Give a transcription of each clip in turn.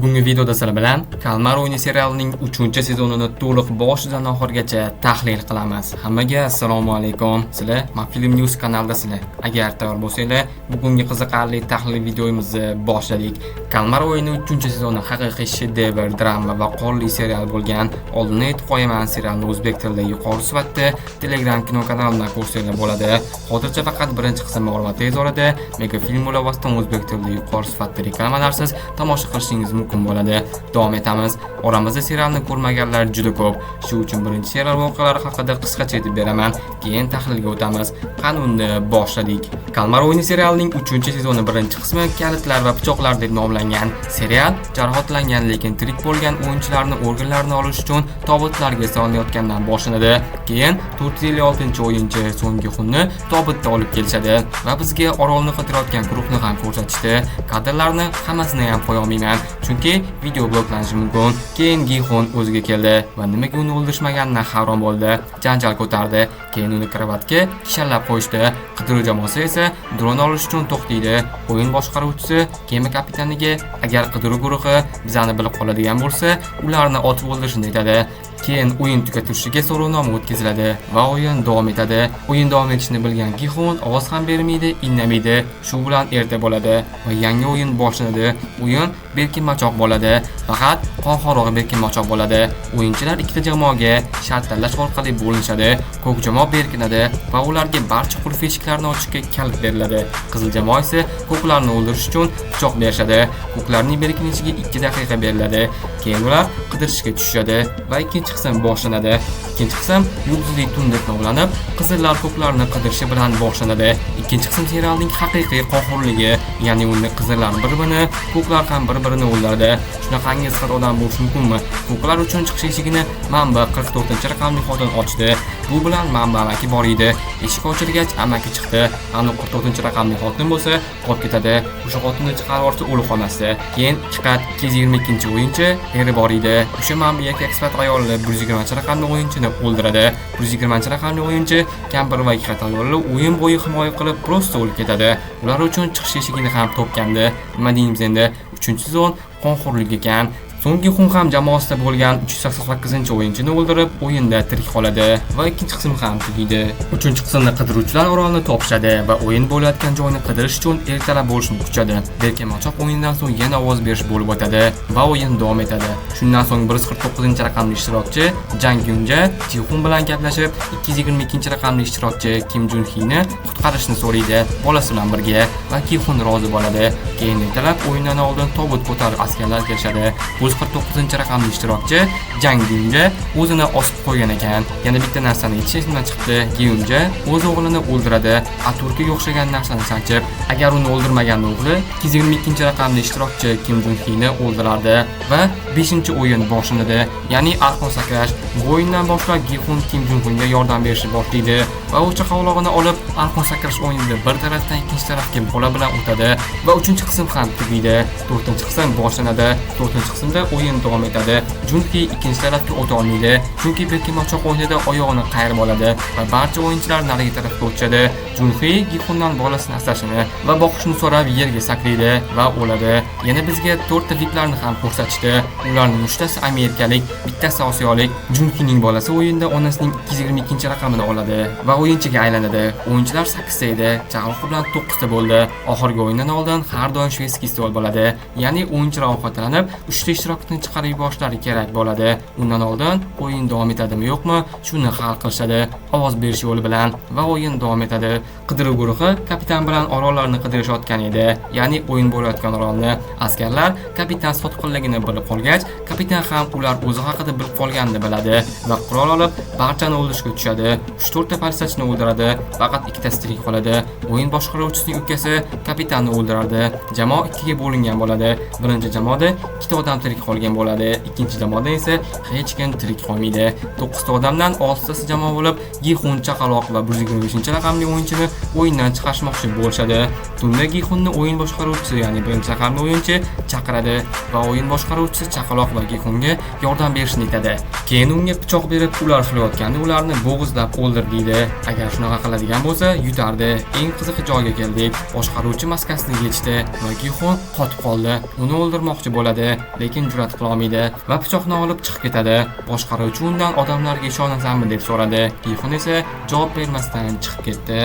Bugungi videoda sizlar bilan Kalmar o'yini serialining 3-sezonini to'liq boshidan oxirigacha tahlil qilamiz. Hammaga assalomu alaykum. Sizlar Mafilm News kanaldasizlar. Agar tayyor bo'lsanglar, bugungi qiziqarli tahlil videomizni boshladik. Kalmar o'yini 3-sezoni haqiqiy shedevr, drama va qonli serial bo'lgan. Oldin aytib qo'yaman, serialni o'zbek tilida yuqori sifatda Telegram kino kanalidan ko'rsanglar bo'ladi. Hozircha faqat birinchi qism ma'lumot tezorada Mega Film Ulavasdan o'zbek tilida yuqori sifatda reklamalarsiz tomosha qilishingiz mumkin bo'ladi. Davom etamiz. Oramizda serialni ko'rmaganlar juda ko'p. Shu uchun birinchi serial voqealari haqida qisqacha aytib beraman, keyin tahlilga o'tamiz. Qanunda boshladik. Kalmar o'yini serialining 3-sezoni birinchi qismi Kalitlar va pichoqlar deb nomlangan. Serial jarohatlangan lekin tirik bo'lgan o'yinchilarni organlarini olish uchun tobutlarga solinayotgandan boshlanadi. Keyin 456-o'yinchi so'nggi xunni tobutda olib kelishadi va bizga orolni qidirayotgan guruhni ham ko'rsatishdi. Kadrlarni hammasini ham qo'ya olmayman, chunki video bloklanishi mumkin. Keyin Gixun o'ziga keldi va nimaga uni o'ldirishmaganidan hayron bo'ldi. Janjal ko'tardi. Keyin uni kravatga kishallab qo'yishdi. Qidiruv jamoasi esa dron olish uchun to'xtaydi. O'yin boshqaruvchisi kema kapitaniga agar qidiruv guruhi bizani bilib qoladigan bo'lsa, ularni otib o'ldirishni aytadi. Keyin o'yin tugatilishiga so'rovnoma o'tkaziladi va o'yin davom etadi. O'yin davom etishini bilgan Gixun ovoz ham bermaydi, indamaydi. Shu bilan erta bo'ladi va yangi o'yin boshlanadi. O'yin berkinmachoq bo'ladi. Faqat qonxo'roq berkinmachoq bo'ladi. O'yinchilar ikkita jamoaga shart tanlash orqali bo'linishadi. Ko'k jamoa berkinadi va ularga barcha qulf eshiklarni ochishga kalit beriladi. Qizil jamoa esa ko'klarni o'ldirish uchun pichoq berishadi. Ko'klarning berkinishiga 2 daqiqa beriladi. Keyin ular qidirishga tushishadi va ikkinchi qism boshlanadi. Ikkinchi qism yulduzli tun deb nomlanib, qizillar ko'klarni qidirishi bilan boshlanadi. Ikkinchi qism serialning haqiqiy qonxo'rligi, ya'ni unda qizillar bir-birini, ko'klar ham bir-birini o'ldiradi. Shunaqangi sihat odam bo'lish mumkinmi? Ko'klar uchun chiqish eshigini Manba 44-raqamli xotin ochdi. Bu bilan Manba amaki bor edi. Eshik ochilgach amaki chiqdi. Aniq 44-raqamli xotin bo'lsa, qolib ketadi. O'sha xotinni chiqarib yuborsa o'lib qolmasdi. Keyin chiqat 222-o'yinchi eri bor edi. O'sha Manba ekspat ayolni 120-raqamli o'yinchini o'ldiradi. 120-raqamli o'yinchi kampir va ikkita ayolni o'yin bo'yi himoya qilib prosta o'lib ketadi. Ular uchun chiqish eshigini ham topgandi. Nima deymiz endi? 3-sezon qonxo'rlik ekan. So'nggi xun ham jamoasida bo'lgan 388-o'yinchini o'ldirib, o'yinda tirik qoladi va ikkinchi qism ham tugaydi. 3-qismda qidiruvchilar orolni topishadi va o'yin bo'layotgan joyni qidirish uchun ertalab bo'lishni kutadi. Berkinmachoq o'yindan so'ng yana ovoz berish bo'lib o'tadi va o'yin davom etadi. Shundan so'ng 149-raqamli ishtirokchi Jang Gyunja Jixun bilan gaplashib, 222-raqamli ishtirokchi Kim Jun Hini qutqarishni so'raydi, bolasi bilan birga, va Gixun rozi bo'ladi. Keyin ertalab o'yindan oldin tobut ko'tarib askarlar kelishadi. 149-raqamli ishtirokchi Jang Gyunja o'zini osib qo'ygan ekan. Yana bitta narsani yechishdan chiqdi. Gyunja o'z o'g'lini o'ldiradi. Aturkiga o'xshagan narsani sanchib, agar uni o'ldirmagan o'g'li 222-raqamli ishtirokchi Kim Jun Hini o'ldirardi va 5-o'yin boshlanadi. Ya'ni arqon sakrash. Bu o'yindan boshlab Gixun Kim Jun Hunga yordam berishni boshlaydi va o'sha qavlog'ini olib arqon sakrash o'yinida bir tarafdan ikkinchi tarafga bola bilan o'tadi va 3-qism ham tugaydi. 4-qism boshlanadi. 4-qismda o'yin davom etadi. Junki ikkinchi tarafga o'ta olmaydi, chunki berkinmachoq o'yinida oyog'ini qayirib oladi va barcha o'yinchilar narigi tarafga o'tishadi. Junki Gixundan bolasini asrashini va boqishni so'rab yerga sakraydi va o'ladi. Yana bizga 4 ta viplarni ham ko'rsatishdi. Ularning 3tasi amerikalik, bittasi osiyolik. Junkining bolasi o'yinda onasining 222-raqamini oladi va o'yinchiga aylanadi. O'yinchilar 8 ta edi, chaqaloq bilan 9 ta bo'ldi. Oxirgi o'yindan oldin har doim shvedskiy stol bo'ladi. Ya'ni o'yinchilar ovqatlanib 3 ta ishtirokchini chiqarib yuborishlari kerak bo'ladi. Undan oldin o'yin davom etadimi yo'qmi, shuni hal qilishadi ovoz berish yo'li bilan va o'yin davom etadi. Qidiruv guruhi kapitan bilan orollarni qidirishayotgan edi, ya'ni o'yin bo'layotgan orolni. Askarlar kapitan sotqinligini bilib qolgach, kapitan ham ular o'zi haqida bilib qolganini biladi va qurol olib barchani o'ldirishga tushadi. 3-4 ta politsiyachini o'ldiradi, faqat ikkitasi tirik qoladi. O'yin boshqaruvchisining ukasi kapitanni o'ldirardi. Jamoa 2ga bo'lingan bo'ladi. Birinchi jamoada 2 ta odam tirik qolgan bo'ladi. Ikkinchi jamoada esa hech kim tirik qolmaydi. 9 ta odamdan 6tasi jamoa bo'lib, Gixun chaqaloq va 125-raqamli o'yinchini o'yindan chiqarishmoqchi bo'lishadi. Tunda Gixunni o'yin boshqaruvchisi, ya'ni birinchi raqamli o'yinchi chaqiradi va o'yin boshqaruvchisi chaqaloq va Gixunga yordam berishni aytadi. Keyin unga pichoq berib, ular uxlayotganda ularni bo'g'izlab o'ldir deydi. Agar shunaqa qiladigan bo'lsa, yutardi. Eng qiziq joyga keldik. Boshqaruvchi maskasini yechdi va Gixun qotib qoldi. Uni o'ldirmoqchi bo'ladi, lekin jur'at qila olmaydi va pichoqni olib chiqib ketadi. Boshqaruvchi undan odamlarga ishonasanmi deb so'radi. Gixun esa javob bermasdan chiqib ketdi.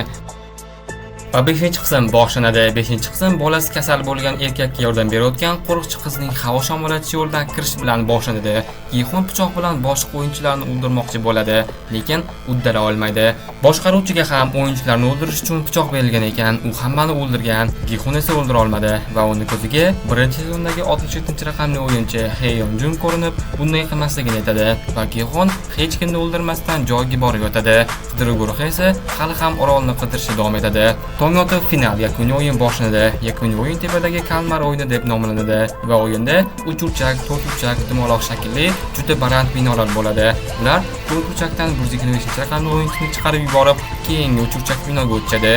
Va 5-qism boshlanadi. 5-qism bolasi kasal bo'lgan erkakga yordam berayotgan qo'riqchi qizning havo shamolatish yo'lidan kirish bilan boshlanadi. Gixun pichoq bilan boshqa o'yinchilarni o'ldirmoqchi bo'ladi, lekin uddala olmaydi. Boshqaruvchiga ham o'yinchilarni o'ldirish uchun pichoq berilgan ekan, u hammani o'ldirgan. Gixun esa o'ldira olmadi va uni ko'ziga birinchi sezondagi 67-raqamli o'yinchi Heyonjun ko'rinib, bunday qilmasligini aytadi va Gixun hech kimni o'ldirmasdan joyiga borib yotadi. Qidiruv guruhi esa hali ham orolni qidirishda davom etadi. Tong otib final yakuniy o'yin boshlanadi. Yakuniy o'yin tepadagi kalmar o'yini deb nomlanadi va o'yinda 3 burchak, 4 burchak, dumaloq shaklli juda baland binolar bo'ladi. Ular 4 burchakdan 125-raqamli o'yinchini chiqarib yuborib, keyingi 3 burchak binoga o'tadi.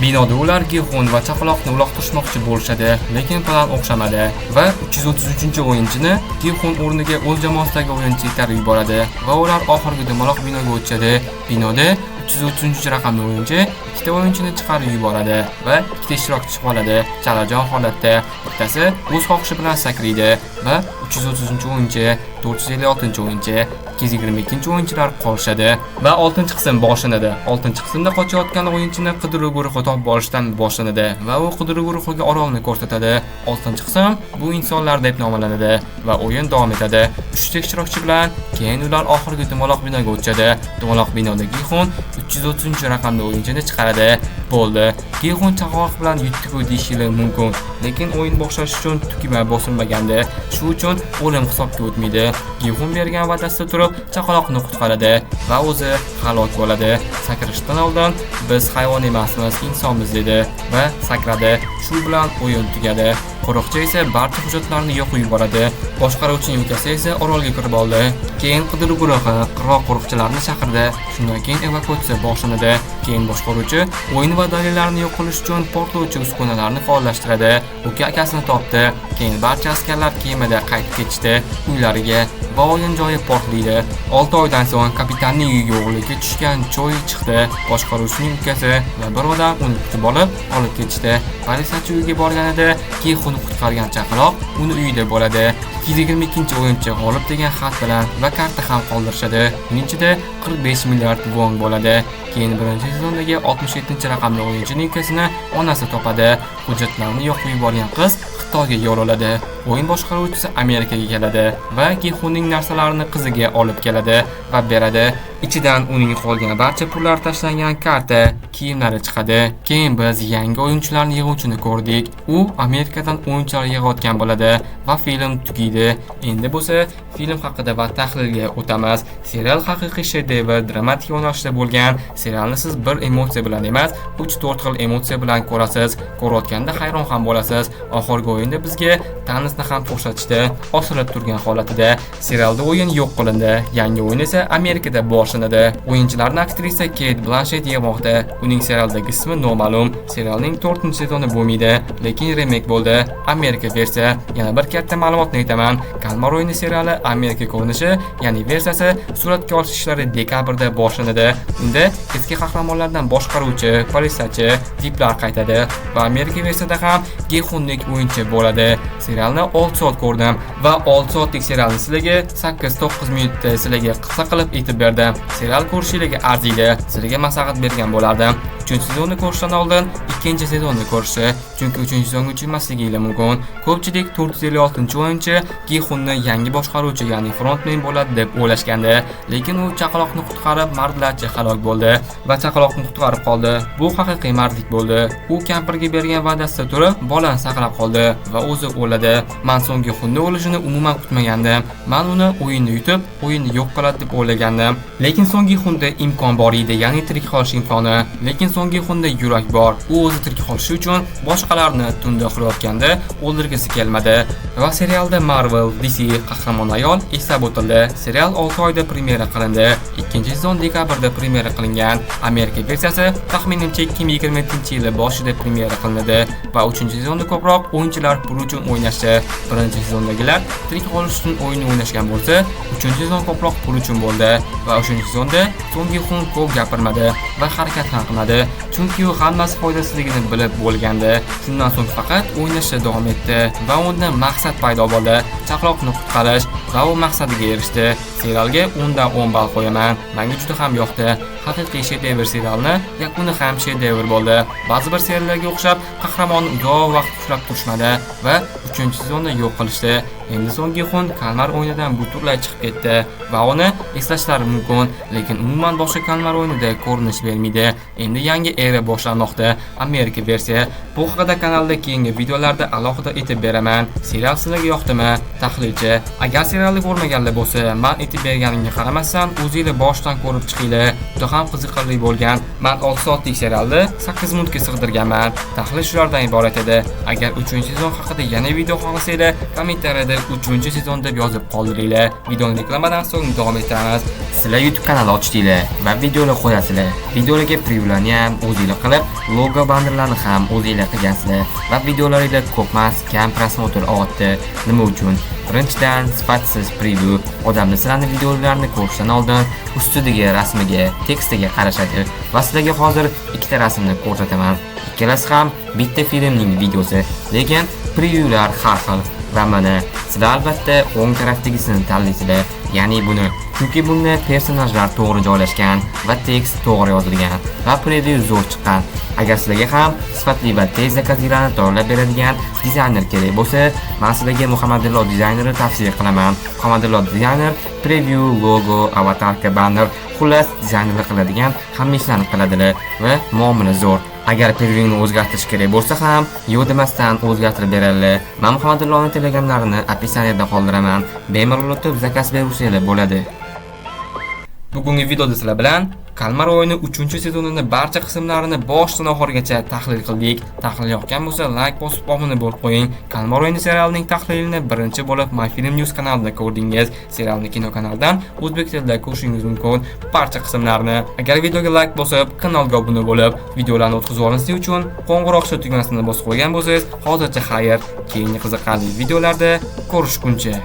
Binoda ular Gixun va chaqaloqni uloqtirishmoqchi bo'lishadi, lekin plan o'xshamadi va 333-o'yinchini Gixun o'rniga o'z jamoasidagi o'yinchi itarib yuboradi va ular oxirgi dumaloq binoga o'tadi. Binoda 333-raqamli o'yinchi ikkita o'yinchini chiqarib yuboradi va ikkita ishtirokchi qoladi. Chalajon holatda bittasi o'z xohishi bilan sakraydi va 330-o'yinchi, 456-o'yinchi, 222-o'yinchilar qolishadi va 6-qism boshlanadi. 6-qismda qochayotgan o'yinchini qidiruv guruhi topib olishdan boshlanadi va u qidiruv guruhiga orolni ko'rsatadi. 6-qism bu insonlar deb nomlanadi va o'yin davom etadi. 3 ishtirokchi bilan keyin ular oxirgi dumaloq binoga o'tadi. Dumaloq binoda Gixun 330-raqamli o'yinchini chiqaradi. Bo'ldi. Gixun chaqaloq bilan yutdi-ku deyishili mumkin, lekin o'yin boshlash uchun tugma bosilmagandi. Shu uchun o'lim hisobga o'tmaydi. Gixun bergan va'dasida turib chaqaloqni qutqaradi va o'zi halok bo'ladi. Sakrashdan oldin biz hayvon emasmiz, insonmiz dedi va sakradi. Shu bilan o'yin tugadi. Qo'riqchi esa barcha hujjatlarni yo'qib yuboradi. Boshqaruvchining ukasi esa orolga kirib oldi. Keyin qidiruv guruhi qirol qo'riqchilarni chaqirdi. Shundan keyin evakuatsiya boshlanadi. Keyin boshqaruvchi o'yin va dalillarni yo'q qilish uchun portlovchi uskunalarni faollashtiradi. Uka akasini topdi. Keyin barcha askarlar kemada qaytib ketishdi uylariga va o'yin joyi portlaydi. 6 oydan so'ng kapitanning uyiga o'g'liga tushgan cho'y chiqdi. Boshqaruvchining ukasi va bir odam uni kutib olib ketishdi. Politsiyachi uyga borganida Gixun qutqargan chaqaloq uni uyida bo'ladi. 222-o'yinchi g'olib degan xat bilan va karta ham qoldirishadi. Uning ichida 45 milliard won bo'ladi. Keyin birinchi sezondagi 67-raqamli o'yinchining ukasini onasi topadi. Hujjatlarni yo'qib yuborgan qiz Xitoyga yo'l oladi. O'yin boshqaruvchisi Amerikaga keladi va Gixunning narsalarini qiziga olib keladi va beradi. Ichidan uning qolgan barcha pullar tashlangan karta, kiyimlari chiqadi. Keyin biz yangi o'yinchilarni yig'uvchini ko'rdik. U Amerikadan o'yinchilar yig'ayotgan bo'ladi va film tugaydi. Endi bo'lsa film haqida va tahlilga o'tamiz. Serial haqiqiy shedevr, dramatik yo'nalishda bo'lgan. Serialni siz bir emotsiya bilan emas, 3-4 xil emotsiya bilan ko'rasiz. Ko'rayotganda hayron ham bo'lasiz. Oxirgi o'yinda bizga Tannisni ham ko'rsatishdi. Osilib turgan holatida. Serialda o'yin yo'q qilindi. Yangi o'yin esa Amerikada boshlanadi. O'yinchilarni aktrisa Kate Blanchett yemoqda. Uning serialdagi ismi noma'lum. Serialning 4-sezoni bo'lmaydi, lekin remake bo'ldi. Amerika versiya. Yana bir katta ma'lumotni aytaman. Kalmar o'yini seriali Amerika ko'rinishi, ya'ni versiyasi suratga olish ishlari dekabrda boshlanadi. Unda eski qahramonlardan boshqaruvchi, politsiyachi, tiplar qaytadi va Amerika versiyasida ham Gixunlik o'yinchi bo'ladi. Serialni 6 soat ko'rdim va 6 soatlik serialni sizlarga 8-9 minutda sizlarga qisqa qilib aytib berdim. Serial ko'rishingiz arziydi. Sizlarga maslahat bergan bo'lardim. 3-sezonni ko'rishdan oldin 2-sezonni ko'rishi, chunki 3-sezonga tushmasligi mumkin. Ko'pchilik 456-o'yinchi Gixunni yangi boshqaruvchi, ya'ni frontmen bo'ladi deb o'ylashgandi, lekin u chaqaloqni qutqarib mardlarcha halok bo'ldi va chaqaloqni qutqarib qoldi. Bu haqiqiy mardlik bo'ldi. U kampirga bergan va'dasida turib, bolani saqlab qoldi va o'zi o'ladi. Men so'ng Gixunni o'lishini umuman kutmagandim. Men uni o'yinni yutib, o'yinni yo'q qiladi deb o'ylagandim. Lekin so'ng Gixunda imkon bor edi, ya'ni tirik qolish imkoni. Lekin so'ng Gixunda yurak bor. U o'zi tirik qolishi uchun boshqalarni tunda uxlayotganda o'ldirgisi kelmadi. Va serialda Marvel, DC qahramon ayol eslab o'tildi. Serial 6 oyda premyera qilindi. Ikkinchi sezon dekabrda premyera qilingan. Amerika versiyasi taxminimcha 2020-yil boshida premyera qilinadi va 3-sezonda ko'proq o'yinchilar pul uchun o'ynashdi. Birinchi sezondagilar tirik qolish uchun o'yin o'ynashgan bo'lsa, 3-sezon ko'proq pul uchun bo'ldi va 3-sezonda Song Gi-hun ko'p gapirmadi va harakat ham qilmadi, chunki u hammasi foydasizligini bilib bo'lgandi. Shundan so'ng faqat o'ynashda davom etdi va unda maqsad paydo bo'ldi. Chaqaloqni qutqarish va u maqsadiga erishdi. Serialga 10 dan 10 ball qo'yaman. Menga juda ham yoqdi. Haqiqiy shedevr serialni yakuni ham shedevr bo'ldi. Ba'zi bir seriallarga o'xshab qahramonni uzoq vaqt ushlab turishmadi va 3-sezonda yo'q qilishdi. Endi Song Gi-hun kalmar o'yinidan butunlay chiqib ketdi va uni eslashlari mumkin, lekin umuman boshqa kalmar o'yinida ko'rinish bermaydi. Endi yangi era boshlanmoqda. Amerika versiya. Bu haqida kanalda keyingi videolarda alohida aytib beraman. Serial sizlarga yoqdimi? Tahlilchi: agar serialni ko'rmaganlar bo'lsa, men aytib berganimga qaramasdan o'zingizlar boshdan ko'rib chiqinglar. Juda ham qiziqarli bo'lgan. Men 6 soatlik serialni 8 minutga sig'dirganman. Tahlil shulardan iborat edi. Agar 3-sezon haqida yana video xohlasanglar, kommentariyada 3-sezon deb yozib qoldiringlar. Videoni reklamadan so'ng davom etamiz. Sizlar YouTube kanal ochdinglar va videolar qo'yasizlar. Videolarga previewlarni ham o'zingizlar qilib, logo bannerlarni ham o'zingizlar qilgansizlar va videolaringizda ko'pmas kam prosmotr oldi. Nima uchun? Birinchidan, sifatsiz preview odamlar sizlarning videolarini ko'rishdan oldin ustidagi rasmiga, tekstiga qarashadi va sizlarga hozir ikkita rasmni ko'rsataman. Ikkalasi ham bitta filmning videosi, lekin previewlar har xil. Va mana sizlar albatta o'ng tarafdagisini tanlaysizlar, ya'ni buni, chunki bunda personajlar to'g'ri joylashgan va tekst to'g'ri yozilgan va preview zo'r chiqqan. Agar sizlarga ham sifatli va tez zakazlarni tayyorlab beradigan dizayner kerak bo'lsa, men sizlarga Muhammadillo dizaynerini tavsiya qilaman. Muhammadillo dizayner preview, logo, avatarka, banner, xullas dizaynerlik qiladigan hamma ishlarni qiladilar va muomala zo'r. Agar previewni o'zgartirish kerak bo'lsa ham, yo'q demasdan o'zgartirib beradilar. Men Muhammadilloning telegramlarini opisiyaniyada qoldiraman. Bemalol o'tib zakaz bersangiz bo'ladi. Bugungi videoda sizlar bilan Kalmar o'yini 3-sezonini barcha qismlarini boshdan oxirigacha tahlil qildik. Tahlil yoqgan bo'lsa, like bosib obuna bo'lib qo'ying. Kalmar o'yini serialining tahlilini birinchi bo'lib MyFilm News kanalida ko'rdingiz. Serialni kino kanaldan o'zbek tilida ko'rishingiz mumkin barcha qismlarni. Agar videoga like bosib, kanalga obuna bo'lib, videolarni o'tkazib olinishligi uchun qo'ng'iroqcha tugmasini bosib qo'ygan bo'lsangiz, hozircha xayr. Keyingi qiziqarli videolarda ko'rishguncha